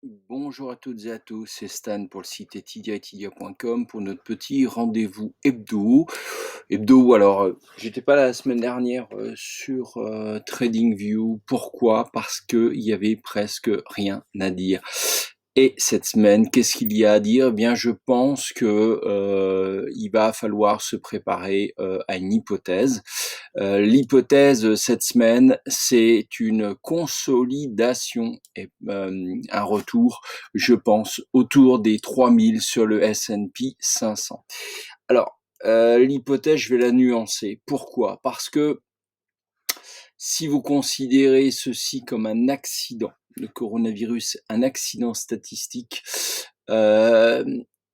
Bonjour à toutes et à tous, c'est Stan pour le site etidia.com pour notre petit rendez-vous hebdo. J'étais pas là la semaine dernière sur TradingView. Pourquoi? Parce qu'il y avait presque rien à dire. Et cette semaine, qu'est-ce qu'il y a à dire? Eh bien, je pense que il va falloir se préparer à une hypothèse. L'hypothèse cette semaine, c'est une consolidation et un retour, je pense, autour des 3000 sur le S&P 500. Alors, l'hypothèse, je vais la nuancer. Pourquoi? Parce que si vous considérez ceci comme un accident, le coronavirus, un accident statistique, euh,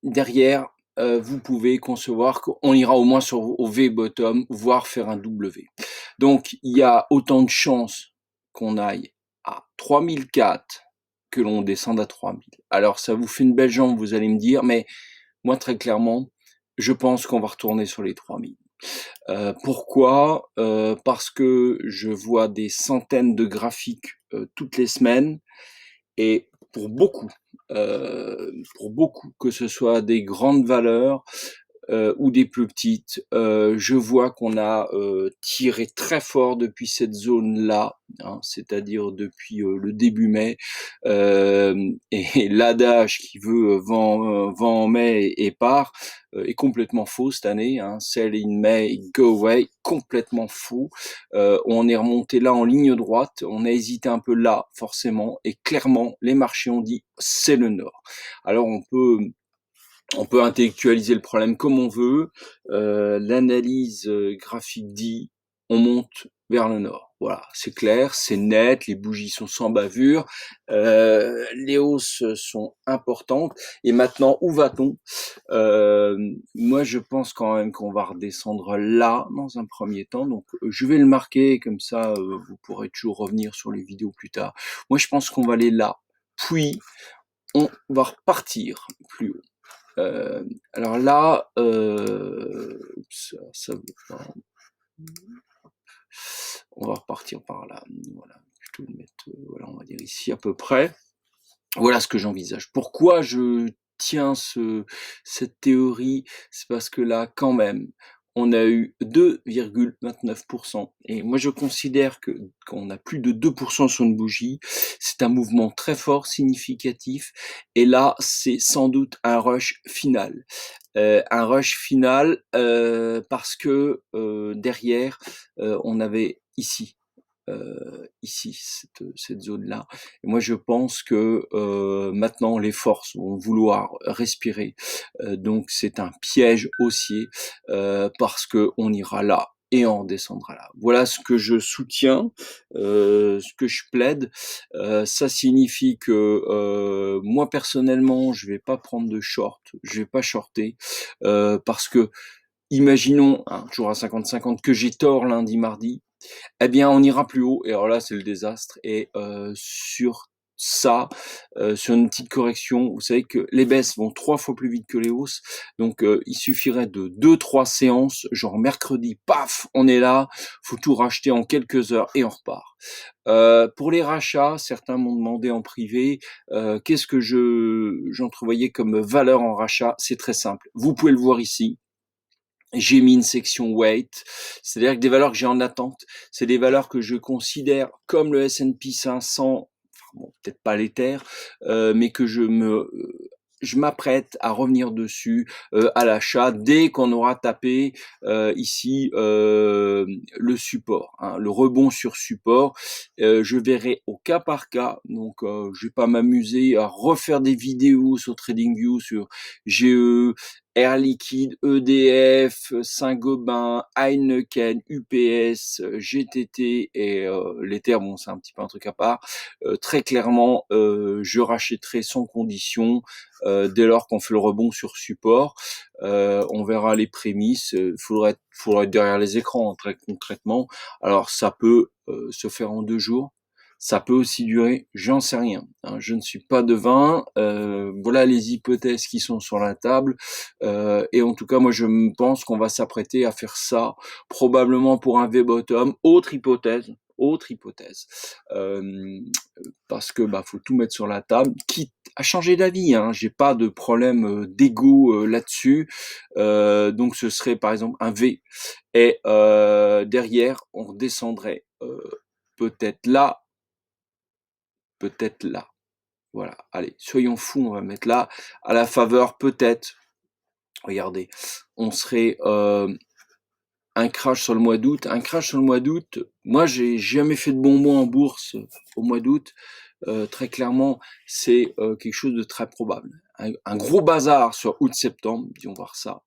derrière, vous pouvez concevoir qu'on ira au moins au V-bottom, voire faire un W. Donc, il y a autant de chances qu'on aille à 3004 que l'on descende à 3000. Alors, ça vous fait une belle jambe, vous allez me dire, mais moi, très clairement, je pense qu'on va retourner sur les 3000. Pourquoi? Parce que je vois des centaines de graphiques toutes les semaines et pour beaucoup, que ce soit des grandes valeurs ou des plus petites, je vois qu'on a tiré très fort depuis cette zone-là, hein, c'est-à-dire depuis le début mai. Et l'adage qui veut vent en mai et part est complètement faux cette année. Hein. Sell in May, go away, complètement faux. On est remonté là en ligne droite, on a hésité un peu là, forcément, et clairement, les marchés ont dit c'est le nord. Alors on peut intellectualiser le problème comme on veut. L'analyse graphique dit on monte vers le nord. Voilà, c'est clair, c'est net, les bougies sont sans bavure, les hausses sont importantes. Et maintenant, où va-t-on? Moi, je pense quand même qu'on va redescendre là dans un premier temps. Donc, je vais le marquer comme ça, vous pourrez toujours revenir sur les vidéos plus tard. Moi, je pense qu'on va aller là, puis on va repartir plus haut. Euh, alors là, ça veut pas. On va repartir par là. Voilà, plutôt le mettre, voilà, on va dire ici à peu près. Voilà ce que j'envisage. Pourquoi je tiens cette théorie? C'est parce que là, quand même, on a eu 2,29%. Et moi, je considère que quand on a plus de 2% sur une bougie, c'est un mouvement très fort, significatif. Et là, c'est sans doute un rush final. Parce que derrière, on avait ici cette zone-là. Et moi, je pense que maintenant, les forces vont vouloir respirer. Donc, c'est un piège haussier parce que on ira là et on redescendra là. Voilà ce que je soutiens, ce que je plaide. Ça signifie que moi personnellement, je vais pas prendre de short, je vais pas shorter parce que imaginons, hein, toujours à 50-50, que j'ai tort lundi, mardi, eh bien, on ira plus haut. Et alors là, c'est le désastre. Et sur ça, sur une petite correction, vous savez que les baisses vont 3 fois plus vite que les hausses. Donc, il suffirait de 2-3 séances, genre mercredi, paf, on est là. Faut tout racheter en quelques heures et on repart. Pour les rachats, certains m'ont demandé en privé, qu'est-ce que j'entrevoyais comme valeur en rachat. C'est très simple. Vous pouvez le voir ici. J'ai mis une section weight, c'est-à-dire que des valeurs que j'ai en attente, c'est des valeurs que je considère comme le S&P 500, enfin bon, peut-être pas l'Ether, mais que je m'apprête à revenir dessus à l'achat dès qu'on aura tapé ici le support, hein, le rebond sur support. Je verrai au cas par cas, donc je vais pas m'amuser à refaire des vidéos sur TradingView sur GE, Air Liquide, EDF, Saint-Gobain, Heineken, UPS, GTT et l'Ether, bon c'est un petit peu un truc à part. Très clairement, je rachèterai sans condition dès lors qu'on fait le rebond sur support. On verra les prémices. Faudrait être derrière les écrans très concrètement. Alors ça peut se faire en 2 jours. Ça peut aussi durer, j'en sais rien. Hein, je ne suis pas devin. Voilà les hypothèses qui sont sur la table. Et en tout cas, moi, je pense qu'on va s'apprêter à faire ça, probablement pour un V-bottom. Autre hypothèse, autre hypothèse. Parce que bah faut tout mettre sur la table, quitte à changer d'avis, hein. J'ai pas de problème d'ego là-dessus. Donc ce serait par exemple un V, et derrière on redescendrait peut-être là, peut-être là. Voilà, allez, soyons fous, on va mettre là, à la faveur peut-être, regardez, on serait un crash sur le mois d'août. Un crash sur le mois d'août, moi j'ai jamais fait de bonbons en bourse au mois d'août. Très clairement, c'est quelque chose de très probable. Un gros bazar sur août-septembre, disons voir ça,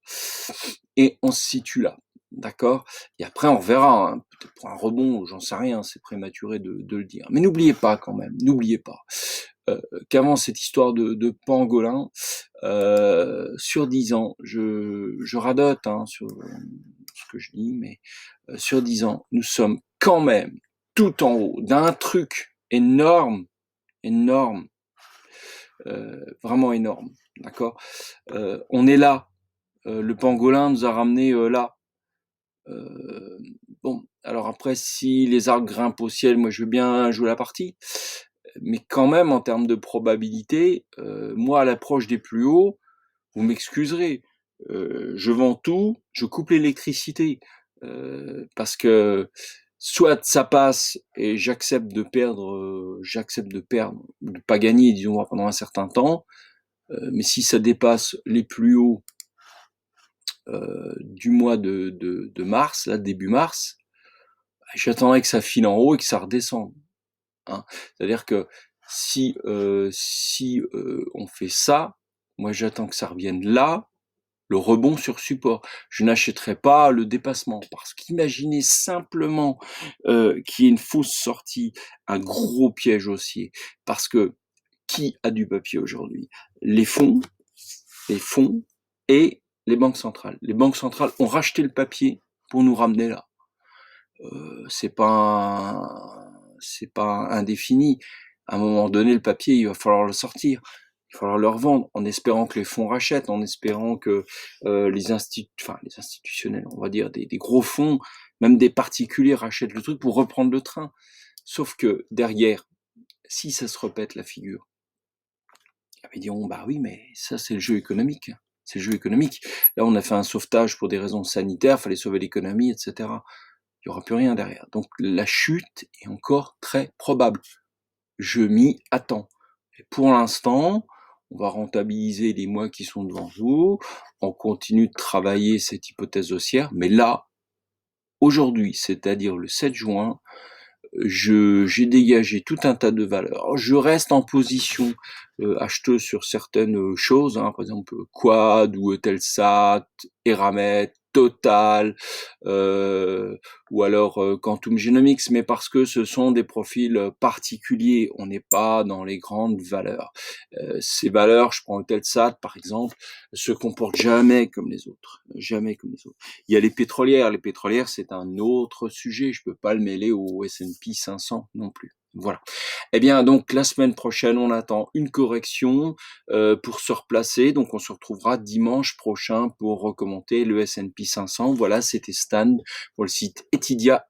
et on se situe là, d'accord. Et après on reverra, hein, peut-être pour un rebond, j'en sais rien, c'est prématuré de le dire. Mais n'oubliez pas quand même, n'oubliez pas qu'avant cette histoire de pangolin, sur 10 ans, je radote hein, sur ce que je dis, mais sur 10 ans, nous sommes quand même tout en haut d'un truc énorme, énorme, vraiment énorme, d'accord. On est là, le pangolin nous a ramené là. Bon, alors après, si les arbres grimpent au ciel, moi je veux bien jouer la partie, mais quand même en termes de probabilité, moi à l'approche des plus hauts, vous m'excuserez, je vends tout, je coupe l'électricité, parce que soit ça passe et j'accepte de perdre, de pas gagner, disons, pendant un certain temps, mais si ça dépasse les plus hauts du mois de mars, là début mars, j'attendrai que ça file en haut et que ça redescende. Hein. C'est-à-dire que si on fait ça, moi j'attends que ça revienne là, le rebond sur support. Je n'achèterai pas le dépassement, parce qu'imaginez simplement qu'il y ait une fausse sortie, un gros piège haussier, parce que qui a du papier aujourd'hui? Les fonds et les banques centrales. Les banques centrales ont racheté le papier pour nous ramener là. C'est pas indéfini. À un moment donné, le papier, il va falloir le sortir. Il va falloir le revendre, en espérant que les fonds rachètent, en espérant que les institutionnels, on va dire, des gros fonds, même des particuliers rachètent le truc pour reprendre le train. Sauf que derrière, si ça se répète la figure, ils diront, bah oui, mais ça c'est le jeu économique. C'est le jeu économique. Là, on a fait un sauvetage pour des raisons sanitaires, fallait sauver l'économie, etc. Il n'y aura plus rien derrière. Donc la chute est encore très probable. Je m'y attends. Et pour l'instant, on va rentabiliser les mois qui sont devant nous, on continue de travailler cette hypothèse haussière, mais là, aujourd'hui, c'est-à-dire le 7 juin, j'ai dégagé tout un tas de valeurs. Je reste en position acheteuse sur certaines choses, hein, par exemple Quad ou Eutelsat, Eramet, Total, ou alors Quantum Genomics, mais parce que ce sont des profils particuliers, on n'est pas dans les grandes valeurs. Ces valeurs, je prends Eutelsat par exemple, se comportent jamais comme les autres, jamais comme les autres. Il y a les pétrolières c'est un autre sujet, je peux pas le mêler au S&P 500 non plus. Voilà. Eh bien, donc la semaine prochaine, on attend une correction pour se replacer. Donc, on se retrouvera dimanche prochain pour recommander le S&P 500. Voilà, c'était Stan pour le site Etidia.